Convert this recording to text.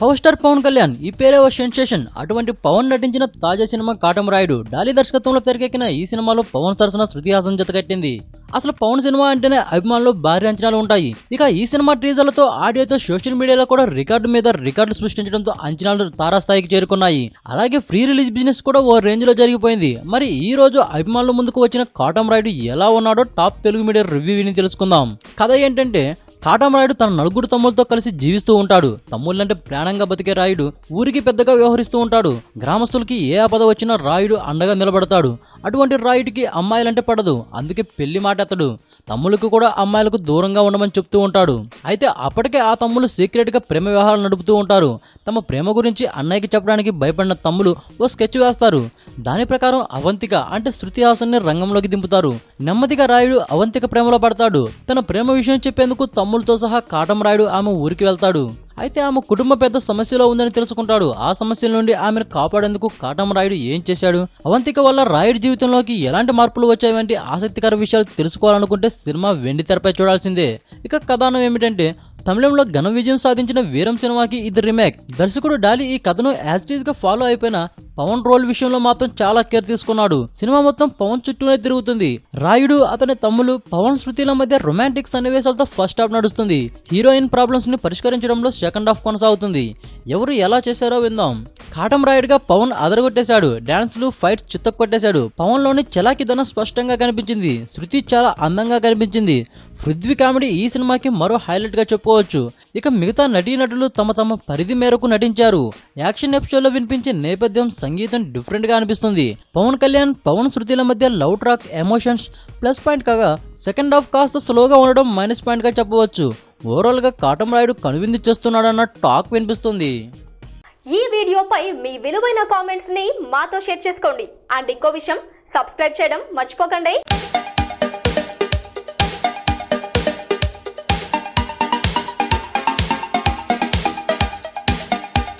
Power star Pawan Kalyan ఈ పేరే ఓ sensation. అటువంటి పవన్ నటించిన తాజా సినిమా కాటమరాయుడు. డాలీ దర్శకత్వంలో తెరకెక్కిన ఈ సినిమాలో పవన్ సరసన శృతి హాసన్ జత కట్టింది. అసలు పవన్ సినిమా అంటేనే అభిమానులు భారీ అంచనాలు ఉంటాయి. ఇక ఈ సినిమా టీజర్లతో ఆడియోతో సోషల్ మీడియాలో కూడా రికార్డు మీద రికార్డులు సృష్టించడంతో అంచనాలు తారాస్థాయికి చేరుకున్నాయి. అలాగే ఫ్రీ రిలీజ్ బిజినెస్ కూడా ఓ రేంజ్ లో జరిగిపోయింది. మరి ఈ రోజు అభిమానుల ముందుకు వచ్చిన కాటమరాయుడు ఎలా ఉన్నాడో టాప్ తెలుగు మీడియా రివ్యూ విని తెలుసుకుందాం. కథ ఏంటంటే, కాటమరాయుడు తన నలుగురు తమ్ములతో కలిసి జీవిస్తూ ఉంటాడు. తమ్ముళ్ళంటే ప్రాణంగా బతికే రాయుడు ఊరికి పెద్దగా వ్యవహరిస్తూ ఉంటాడు. గ్రామస్తులకి ఏ ఆపద వచ్చినా రాయుడు అండగా నిలబడతాడు. అటువంటి రాయుడికి అమ్మాయిలంటే పడదు. అందుకే పెళ్లి మాట ఎత్తడు. తమ్ములకు కూడా అమ్మాయిలకు దూరంగా ఉండమని చెప్తూ ఉంటాడు. అయితే అప్పటికే ఆ తమ్ములు సీక్రెట్ గా ప్రేమ వ్యవహారాలు నడుపుతూ ఉంటారు. తమ ప్రేమ గురించి అన్నయ్యకి చెప్పడానికి భయపడిన తమ్ములు ఓ స్కెచ్ వేస్తారు. దాని ప్రకారం అవంతిక అంటే శృతి హాసన్ ని రంగంలోకి దింపుతారు. నెమ్మదిగా రాయుడు అవంతిక ప్రేమలో పడతాడు. తన ప్రేమ విషయం చెప్పేందుకు తమ్ములతో సహా కాటమరాయుడు ఆమె ఊరికి వెళ్తాడు. అయితే ఆమె కుటుంబ పెద్ద సమస్యలో ఉందని తెలుసుకుంటాడు. ఆ సమస్యల నుండి ఆమెను కాపాడేందుకు కాటమరాయుడు ఏం చేశాడు, అవంతిక వల్ల రాయుడు జీవితంలోకి ఎలాంటి మార్పులు వచ్చాయి వంటి ఆసక్తికర విషయాలు తెలుసుకోవాలనుకుంటే సినిమా వెండి తెరపై చూడాల్సిందే. ఇక కథనం ఏమిటంటే, తమిళంలో ఘన విజయం సాధించిన వీరం సినిమాకి ఇది రీమేక్. దర్శకుడు డాలీ ఈ కథను యాజ్ ఇట్ ఈజ్ గా ఫాలో అయిపోయిన పవన్ రోల్ విషయంలో మాత్రం చాలా కేర్ తీసుకున్నాడు. సినిమా మొత్తం పవన్ చుట్టూనే తిరుగుతుంది. రాయుడు అతని తమ్ములు పవన్ శృతిల మధ్య రొమాంటిక్ సన్నివేశాలతో ఫస్ట్ హాఫ్ నడుస్తుంది. హీరోయిన్ ప్రాబ్లమ్స్ ని పరిష్కరించడంలో సెకండ్ హాఫ్ కొనసాగుతుంది. ఎవరు ఎలా చేశారో విందాం. కాటమరాయుడుగా పవన్ అదరగొట్టేశాడు. డాన్స్లు ఫైట్స్ చిత్తకొట్టేశాడు. పవన్ లోని చలాకిదనం స్పష్టంగా కనిపించింది. శృతి చాలా అందంగా కనిపించింది. పృథ్వీ కామెడీ ఈ సినిమాకి మరో హైలైట్ గా చెప్పుకోవచ్చు. ఇక మిగతా నటీనటులు తమ తమ పరిధి మేరకు నటించారు. యాక్షన్ ఎపిసోడ్లో వినిపించే నేపథ్యం సంగీతం డిఫరెంట్ గా అనిపిస్తుంది. పవన్ కళ్యాణ్ పవన్ శృతిల మధ్య love track emotions plus point కాగా, సెకండ్ హాఫ్ కాస్త స్లోగా ఉండడం మైనస్ పాయింట్ గా చెప్పవచ్చు. ఓవరాల్ గా కాటమరాయుడు కనువిందు చేస్తున్నాడన్న టాక్ వినిపిస్తుంది. ఈ వీడియోపై మీ విలువైన కామెంట్స్ ని మాతో షేర్ చేసుకోండి. అండ్ ఇంకో విషయం, సబ్స్క్రైబ్ చేయడం మర్చిపోకండి.